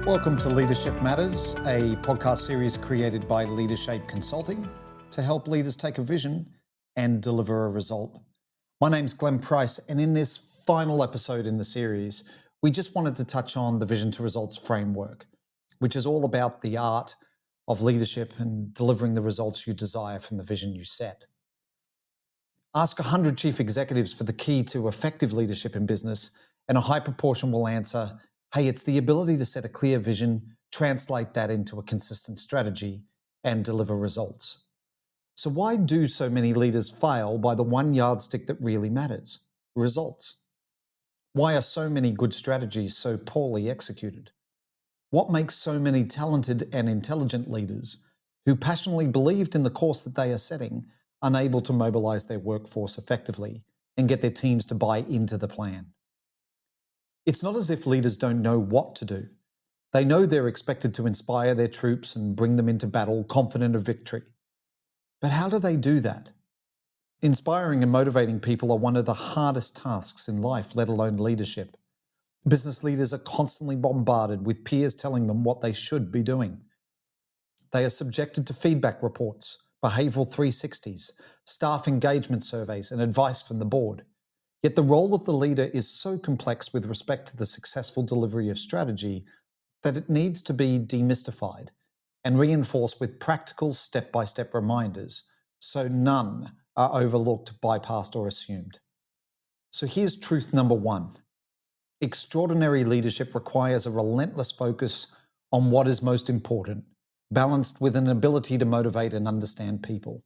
Welcome to Leadership Matters, a podcast series created by Leadership Consulting to help leaders take a vision and deliver a result. My name's Glenn Price, and in this final episode in the series, we just wanted to touch on the Vision to Results framework, which is all about the art of leadership and delivering the results you desire from the vision you set. Ask 100 chief executives for the key to effective leadership in business, and a high proportion will answer, hey, it's the ability to set a clear vision, translate that into a consistent strategy, and deliver results. So why do so many leaders fail by the one yardstick that really matters? Results. Why are so many good strategies so poorly executed? What makes so many talented and intelligent leaders who passionately believed in the course that they are setting unable to mobilize their workforce effectively and get their teams to buy into the plan? It's not as if leaders don't know what to do. They know they're expected to inspire their troops and bring them into battle confident of victory. But how do they do that? Inspiring and motivating people are one of the hardest tasks in life, let alone leadership. Business leaders are constantly bombarded with peers telling them what they should be doing. They are subjected to feedback reports, behavioural 360s, staff engagement surveys, and advice from the board. Yet the role of the leader is so complex with respect to the successful delivery of strategy that it needs to be demystified and reinforced with practical step-by-step reminders so none are overlooked, bypassed, or assumed. So here's truth number one. Extraordinary leadership requires a relentless focus on what is most important, balanced with an ability to motivate and understand people.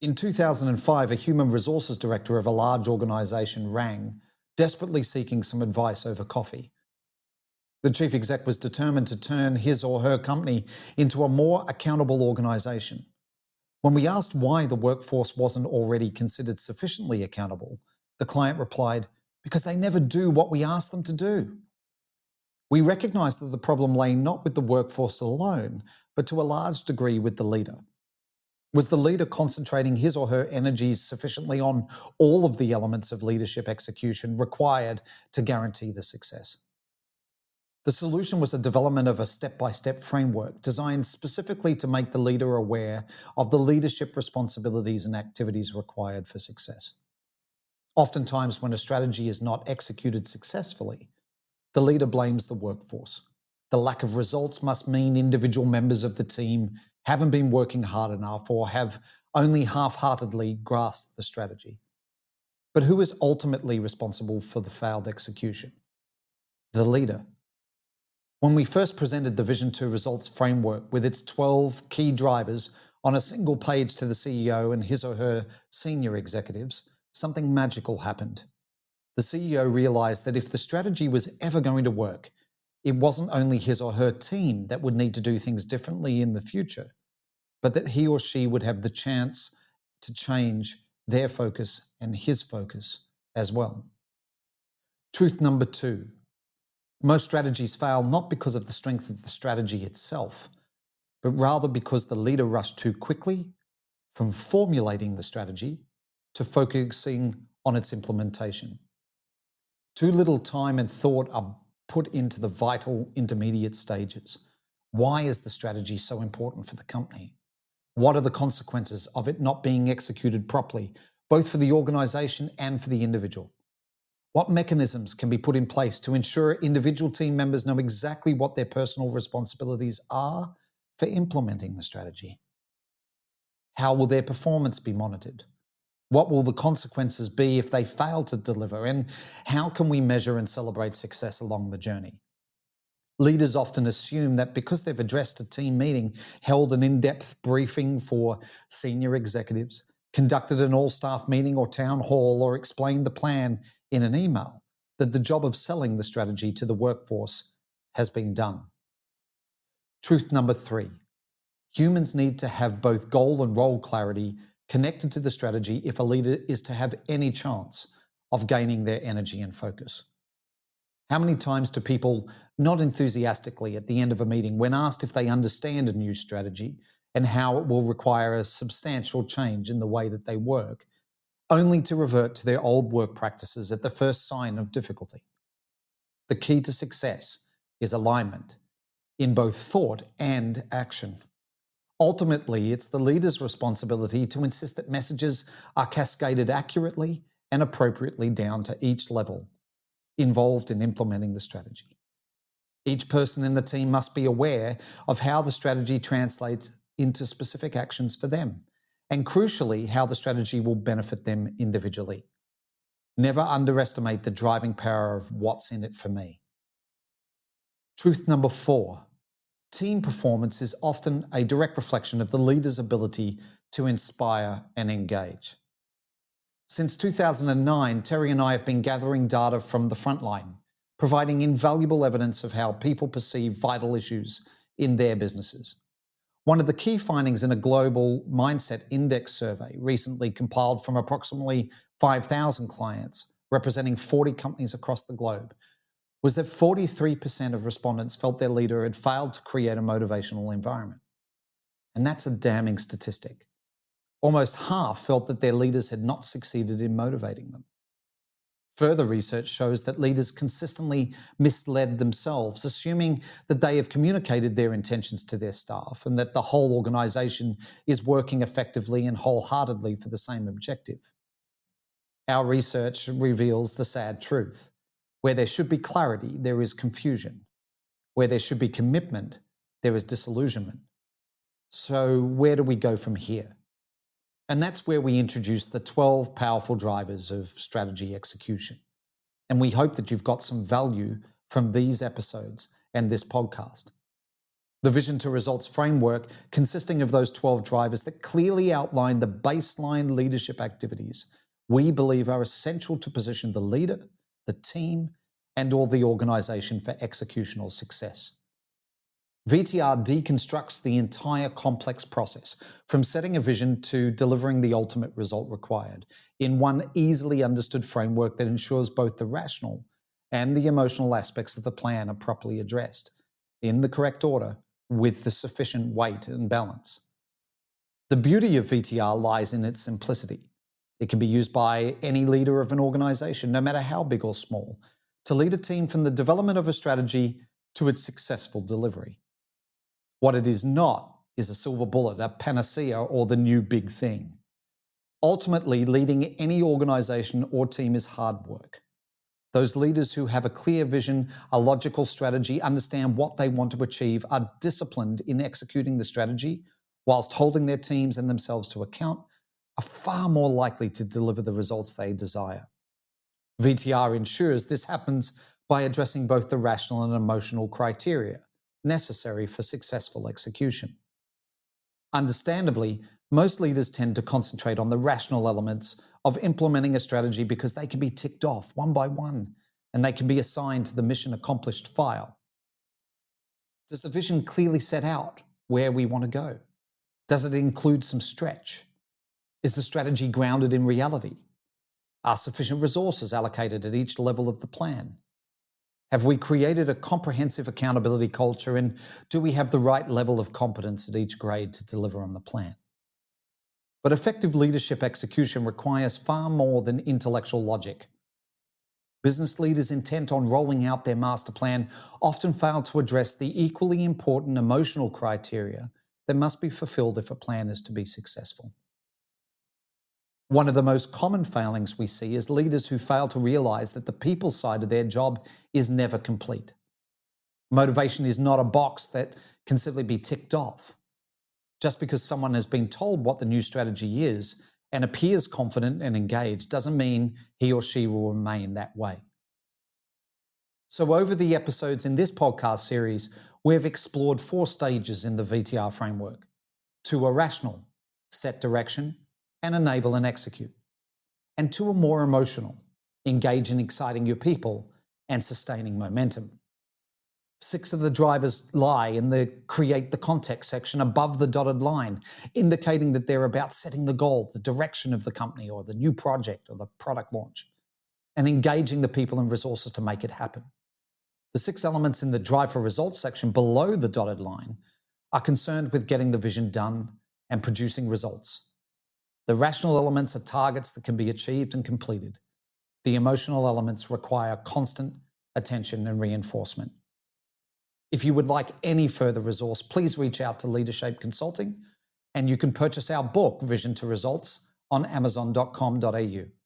In 2005, a human resources director of a large organization rang, desperately seeking some advice over coffee. The chief exec was determined to turn his or her company into a more accountable organization. When we asked why the workforce wasn't already considered sufficiently accountable, the client replied, because they never do what we ask them to do. We recognized that the problem lay not with the workforce alone, but to a large degree with the leader. Was the leader concentrating his or her energies sufficiently on all of the elements of leadership execution required to guarantee the success? The solution was the development of a step-by-step framework designed specifically to make the leader aware of the leadership responsibilities and activities required for success. Oftentimes, when a strategy is not executed successfully, the leader blames the workforce. The lack of results must mean individual members of the team haven't been working hard enough or have only half-heartedly grasped the strategy. But who is ultimately responsible for the failed execution? The leader. When we first presented the Vision to Results framework with its 12 key drivers on a single page to the CEO and his or her senior executives, something magical happened. The CEO realized that if the strategy was ever going to work, it wasn't only his or her team that would need to do things differently in the future, but that he or she would have the chance to change their focus and his focus as well. Truth number two, most strategies fail not because of the strength of the strategy itself, but rather because the leader rushed too quickly from formulating the strategy to focusing on its implementation. Too little time and thought are put into the vital intermediate stages. Why is the strategy so important for the company? What are the consequences of it not being executed properly, both for the organization and for the individual? What mechanisms can be put in place to ensure individual team members know exactly what their personal responsibilities are for implementing the strategy? How will their performance be monitored? What will the consequences be if they fail to deliver? And how can we measure and celebrate success along the journey? Leaders often assume that because they've addressed a team meeting, held an in-depth briefing for senior executives, conducted an all-staff meeting or town hall, or explained the plan in an email, that the job of selling the strategy to the workforce has been done. Truth number three, humans need to have both goal and role clarity connected to the strategy if a leader is to have any chance of gaining their energy and focus. How many times do people nod enthusiastically at the end of a meeting when asked if they understand a new strategy and how it will require a substantial change in the way that they work, only to revert to their old work practices at the first sign of difficulty? The key to success is alignment in both thought and action. Ultimately, it's the leader's responsibility to insist that messages are cascaded accurately and appropriately down to each level involved in implementing the strategy. Each person in the team must be aware of how the strategy translates into specific actions for them, and crucially, how the strategy will benefit them individually. Never underestimate the driving power of what's in it for me. Truth number 4. Team performance is often a direct reflection of the leader's ability to inspire and engage. Since 2009, Terry and I have been gathering data from the front line, providing invaluable evidence of how people perceive vital issues in their businesses. One of the key findings in a global mindset index survey recently compiled from approximately 5,000 clients representing 40 companies across the globe was that 43% of respondents felt their leader had failed to create a motivational environment. And that's a damning statistic. Almost half felt that their leaders had not succeeded in motivating them. Further research shows that leaders consistently misled themselves, assuming that they have communicated their intentions to their staff and that the whole organization is working effectively and wholeheartedly for the same objective. Our research reveals the sad truth. Where there should be clarity, there is confusion. Where there should be commitment, there is disillusionment. So where do we go from here? And that's where we introduce the 12 powerful drivers of strategy execution. And we hope that you've got some value from these episodes and this podcast. The Vision to Results framework, consisting of those 12 drivers that clearly outline the baseline leadership activities we believe are essential to position the leader, the team, and or the organization for executional success. VTR deconstructs the entire complex process, from setting a vision to delivering the ultimate result required, in one easily understood framework that ensures both the rational and the emotional aspects of the plan are properly addressed, in the correct order, with the sufficient weight and balance. The beauty of VTR lies in its simplicity. It can be used by any leader of an organization, no matter how big or small, to lead a team from the development of a strategy to its successful delivery. What it is not is a silver bullet, a panacea, or the new big thing. Ultimately, leading any organization or team is hard work. Those leaders who have a clear vision, a logical strategy, understand what they want to achieve, are disciplined in executing the strategy, whilst holding their teams and themselves to account, are far more likely to deliver the results they desire. VTR ensures this happens by addressing both the rational and emotional criteria necessary for successful execution. Understandably, most leaders tend to concentrate on the rational elements of implementing a strategy because they can be ticked off one by one and they can be assigned to the mission accomplished file. Does the vision clearly set out where we want to go? Does it include some stretch? Is the strategy grounded in reality? Are sufficient resources allocated at each level of the plan? Have we created a comprehensive accountability culture, and do we have the right level of competence at each grade to deliver on the plan? But effective leadership execution requires far more than intellectual logic. Business leaders intent on rolling out their master plan often fail to address the equally important emotional criteria that must be fulfilled if a plan is to be successful. One of the most common failings we see is leaders who fail to realize that the people side of their job is never complete. Motivation is not a box that can simply be ticked off. Just because someone has been told what the new strategy is and appears confident and engaged doesn't mean he or she will remain that way. So over the episodes in this podcast series, we've explored 4 stages in the VTR framework. 2 are rational, set direction, and enable and execute. And 2 are more emotional, engage in exciting your people and sustaining momentum. 6 of the drivers lie in the create the context section above the dotted line, indicating that they're about setting the goal, the direction of the company or the new project or the product launch, and engaging the people and resources to make it happen. The 6 elements in the drive for results section below the dotted line are concerned with getting the vision done and producing results. The rational elements are targets that can be achieved and completed. The emotional elements require constant attention and reinforcement. If you would like any further resource, please reach out to Leadership Consulting, and you can purchase our book, Vision to Results, on amazon.com.au.